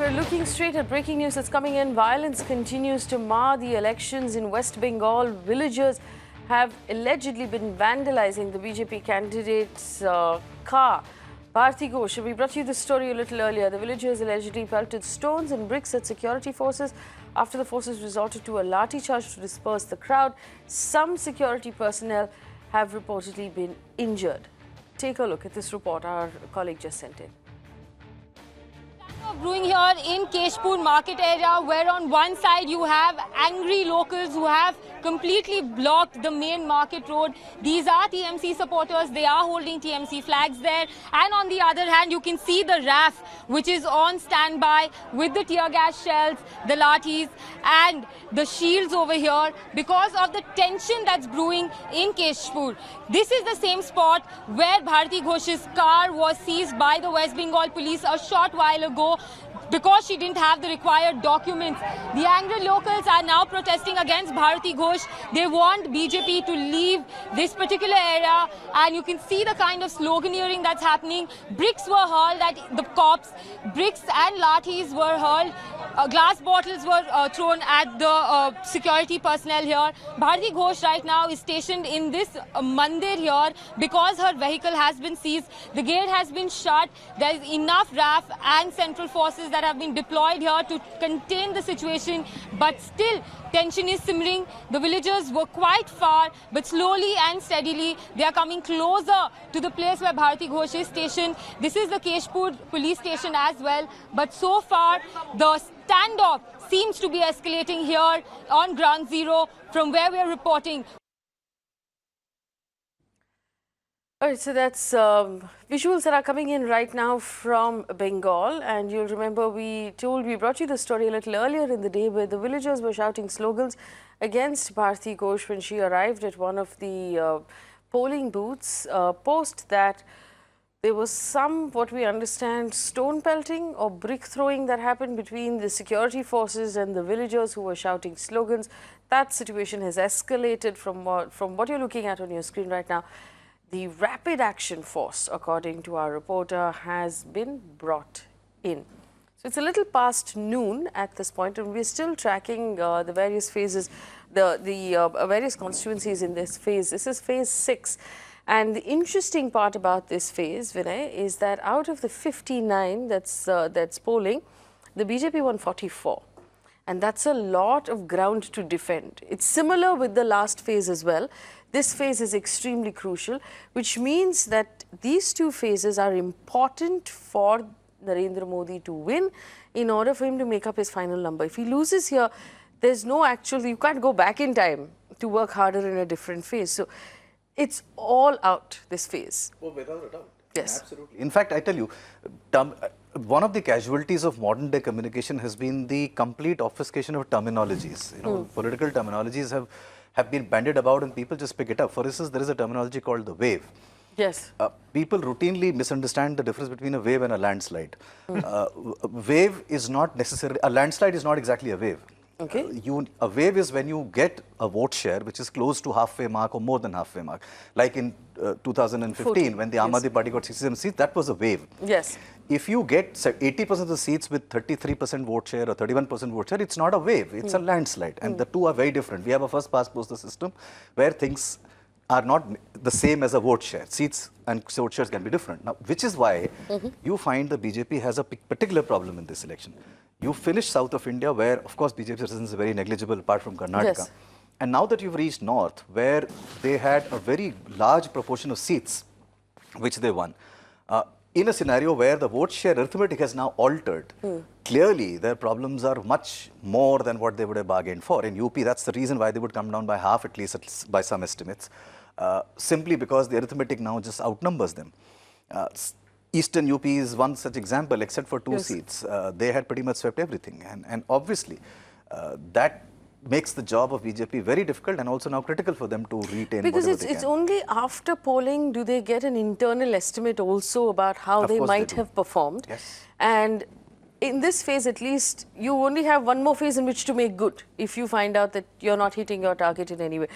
we're looking straight at breaking news that's coming in. Violence continues to mar the elections in West Bengal. Villagers have allegedly been vandalizing the BJP candidate's car. Bharti Ghosh, we brought you this story a little earlier. The villagers allegedly pelted stones and bricks at security forces after the forces resorted to a lathi-charge to disperse the crowd. Some security personnel have reportedly been injured. Take a look at this report our colleague just sent in. Brewing here in Keshpur market area, where on one side you have angry locals who have completely blocked the main market road. These are TMC supporters. They are holding TMC flags there. And on the other hand, you can see the RAF, which is on standby with the tear gas shells, the lathis and the shields over here because of the tension that's brewing in Keshpur. This is the same spot where Bharti Ghosh's car was seized by the West Bengal police a short while ago because she didn't have the required documents. The angry locals are now protesting against Bharti Ghosh. They want BJP to leave this particular area, and you can see the kind of sloganeering that's happening. Bricks were hurled at the cops, bricks and lathis were hurled. Glass bottles were thrown at the security personnel here. Bharti Ghosh right now is stationed in this mandir here because her vehicle has been seized. The gate has been shut. There is enough RAF and central forces that have been deployed here to contain the situation, but still tension is simmering. The villagers were quite far, but slowly and steadily they are coming closer to the place where Bharti Ghosh is stationed. This is the Keshpur police station as well, but so far the standoff seems to be escalating here on ground zero from where we are reporting. All right, so that's visuals that are coming in right now from Bengal, and you'll remember we brought you the story a little earlier in the day where the villagers were shouting slogans against Bharti Ghosh when she arrived at one of the polling booths. Post that there was some, what we understand, stone pelting or brick throwing that happened between the security forces and the villagers who were shouting slogans. That situation has escalated from what you're looking at on your screen right now. The Rapid Action Force, according to our reporter, has been brought in. So it's a little past noon at this point, and we're still tracking the various phases, the various constituencies in this phase. This is phase 6. And the interesting part about this phase, Vinay, is that out of the 59 that's polling, the BJP won 44. And that's a lot of ground to defend. It's similar with the last phase as well. This phase is extremely crucial, which means that these two phases are important for Narendra Modi to win in order for him to make up his final number. If he loses here, there's no actual, you can't go back in time to work harder in a different phase. So it's all out, this phase. Oh, without a doubt. Yes. Absolutely. In fact, I tell you, one of the casualties of modern day communication has been the complete obfuscation of terminologies. You know, political terminologies have been bandied about and people just pick it up. For instance, there is a terminology called the wave. Yes. People routinely misunderstand the difference between a wave and a landslide. Wave is not necessarily, a landslide is not exactly a wave. Okay. A wave is when you get a vote share which is close to halfway mark or more than halfway mark. Like in 2015 when the Aam Aadmi Party got 67 seats, that was a wave. Yes. If you get 80% of the seats with 33% vote share or 31% vote share, it's not a wave, it's a landslide. And the two are very different. We have a first past post the system where things are not the same as a vote share. Seats and vote shares can be different. Now, which is why you find the BJP has a particular problem in this election. You finish south of India where, of course, BJP presence is very negligible apart from Karnataka. Yes. And now that you've reached north where they had a very large proportion of seats which they won, in a scenario where the vote share arithmetic has now altered, clearly their problems are much more than what they would have bargained for. In UP, that's the reason why they would come down by half, at least by some estimates, simply because the arithmetic now just outnumbers them. Eastern UP is one such example, except for two seats. They had pretty much swept everything. And obviously, that makes the job of BJP very difficult and also now critical for them to retain because whatever they it's can. only after polling do they get an internal estimate also about how they might have performed. Yes. And in this phase, at least, you only have one more phase in which to make good if you find out that you're not hitting your target in any way.